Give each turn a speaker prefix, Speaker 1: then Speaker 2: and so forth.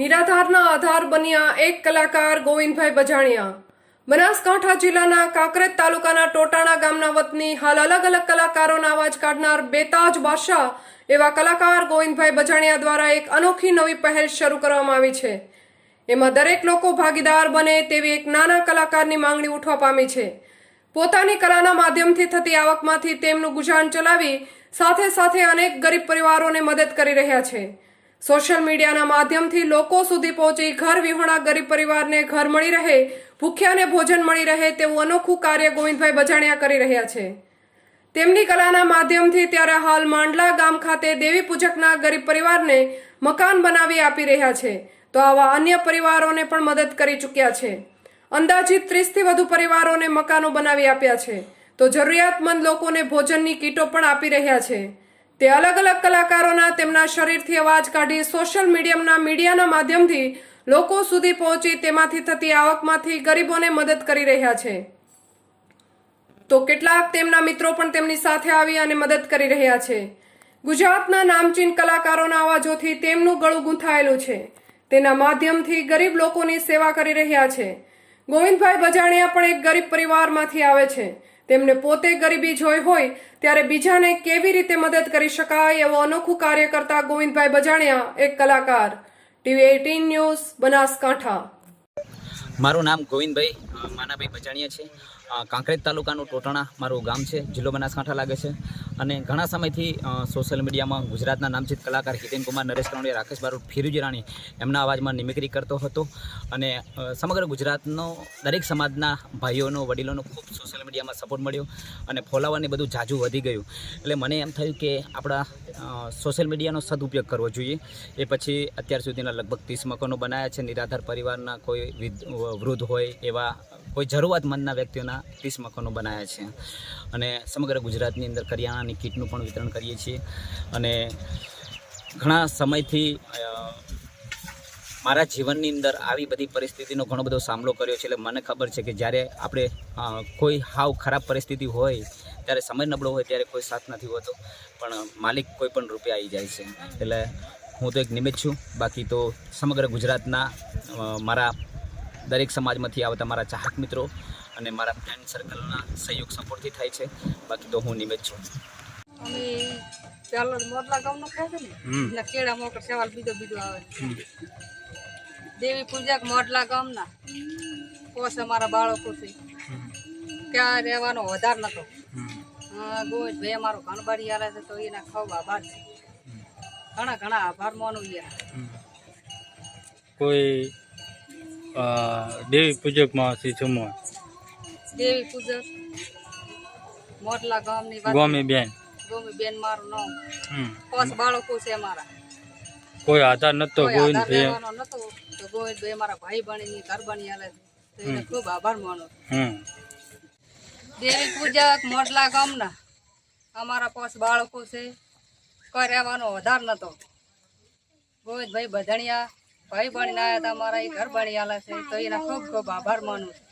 Speaker 1: નિરાધારના આધાર બન્યા એક કલાકાર ગોવિંદભાઈ બજાણિયા। બનાસકાંઠા જિલ્લાના કાંકરેજ તાલુકાના ટોટાણા ગામના વતની હાલ અલગ અલગ કલાકારોના અવાજ કાઢનાર બેતાજ બાદશાહ એવા કલાકાર ગોવિંદભાઈ બજાણિયા દ્વારા એક અનોખી નવી પહેલ શરૂ કરવામાં આવી છે। એમાં દરેક લોકો ભાગીદાર બને તેવી એક નાના કલાકારની માંગણી ઉઠવા પામી છે। પોતાની કલાના માધ્યમથી થતી આવકમાંથી તેમનું ગુજરાન ચલાવી સાથે સાથે અનેક ગરીબ પરિવારોને મદદ કરી રહ્યા છે। સોશિયલ મીડિયાના માધ્યમથી લોકો સુધી પહોંચી ઘર વિહોણા ગરીબ પરિવારને ઘર મળી રહે, ભૂખ્યાને ભોજન મળી રહે તેવું અનોખું કાર્ય ગોવિંદભાઈ બજાણિયા કરી રહ્યા છે। તેમની કલાના માધ્યમથી ત્યારે હાલ માંડલા ગામ ખાતે દેવી પૂજકના ગરીબ પરિવારને મકાન બનાવી આપી રહ્યા છે, તો આવા અન્ય પરિવારોને પણ મદદ કરી ચૂક્યા છે। અંદાજિત 30થી વધુ પરિવારોને મકાનો બનાવી આપ્યા છે, તો જરૂરિયાતમંદ લોકોને ભોજનની કીટો પણ આપી રહ્યા છે। તે અલગ અલગ કલાકારોના તેમના શરીરથી અવાજ કાઢી સોશિયલ મીડિયાના માધ્યમથી લોકો સુધી પહોંચી તેમાંથી થતી આવકમાંથી ગરીબોને મદદ કરી રહ્યા છે, તો કેટલાક તેમના મિત્રો પણ તેમની સાથે આવી અને મદદ કરી રહ્યા છે। ગુજરાતના નામચીન કલાકારોના અવાજોથી તેમનું ગળું ગૂંથાયેલું છે, તેના માધ્યમથી ગરીબ લોકોની સેવા કરી રહ્યા છે। ગોવિંદભાઈ બજાણિયા પણ એક ગરીબ પરિવારમાંથી આવે છે। તેમને પોતે ગરીબી જોઈ હોય ત્યારે બીજાને કેવી રીતે મદદ કરી શકાય એવું અનોખું કાર્ય કરતા ગોવિંદભાઈ બજાણિયા એક કલાકાર। TV 18 news Banaskantha.
Speaker 2: મારું નામ ગોવિંદભાઈ માનાભાઈ બજાણિયા છે। કાંકરેજ તાલુકાનું ટોટાણા મારું ગામ છે, જિલ્લો બનાસકાંઠા લાગે છે। અને ઘણા સમયથી સોશિયલ મીડિયામાં ગુજરાતના નામચીત કલાકાર હિતેન કુમાર, નરેશ કનોડિયા, રાકેશ બારોટ, ફિરોજી રાણી એમના અવાજમાં નિમિક્રી કરતો હતો। અને સમગ્ર ગુજરાતનો દરેક સમાજના ભાઈઓનો, વડીલોનો ખૂબ સોશિયલ મીડિયામાં સપોર્ટ મળ્યો અને ફોલોવરની બધું જાજુ વધી ગયું। એટલે મને એમ થયું કે આપણા સોશિયલ મીડિયાનો સદુપયોગ કરવો જોઈએ। એ પછી અત્યાર સુધીના લગભગ 30 મકાનો બનાવ્યા છે। નિરાધાર પરિવારના કોઈ વૃદ્ધ હોય એવા કોઈ જરૂરિયાતમંદના વ્યક્તિઓના 30 મકાનો બનાવ્યા છે। અને સમગ્ર ગુજરાતની અંદર કરિયાણાની કીટનું પણ વિતરણ કરીએ છીએ। અને ઘણા સમયથી મારા જીવનની અંદર આવી બધી પરિસ્થિતિનો ઘણો બધો સામનો કર્યો છે। એટલે મને ખબર છે કે જ્યારે આપણે કોઈ હાવ ખરાબ પરિસ્થિતિ હોય ત્યારે સમય નબળો હોય ત્યારે કોઈ સાથ નથી હોતો, પણ માલિક કોઈ પણ રૂપે આવી જાય છે। એટલે હું તો એક નિમિત્ત છું, બાકી તો સમગ્ર ગુજરાતના મારા દરેક સમાજમાંથી આવતા મારા ચાહક મિત્રો અને મારા ફ્રેન્ડ સર્કલના સહયોગ સપોર્ટથી થાય છે, બાકી તો હું નિમિત્ત છું।
Speaker 3: અમે ચાલો મોટલા ગામનો ખાય છે ને કેળા મોકર સવાલ બીજો આવે દેવી પૂજક મોટલા ગામના પોસ અમારા બાળકો છે, ત્યાં રહેવાનો વધાર નતો। ગોવિંદભાઈ અમારો ઘણબાડી આલે છે, તો એના ખૂબ આભાર છે, ઘણા આભાર માનું યાર।
Speaker 4: કોઈ દેવી પૂજકમાં જમવા
Speaker 3: દેવી પૂજક મોટલા ગામની
Speaker 4: ગોમી બેન
Speaker 3: મારું નામ, પોસ બાળકો છે અમારા,
Speaker 4: કોઈ આધાર નતો ગોવિંદભાઈ
Speaker 3: નતો, તો ગોવિંદભાઈ અમારા ભાઈ બની ઘર બની આલે છે, તો એને ખૂબ આભાર માનું। દેવી પૂજક મોટલા ગામના અમારા પોસ બાળકો છે, કોઈ રહેવાનો વધાર નતો, ગોવિંદભાઈ બજાણિયા ભાઈ બની આવ્યા હતા, અમારા એ ઘર બની આલે છે, તો એના ખૂબ આભાર માનું છું।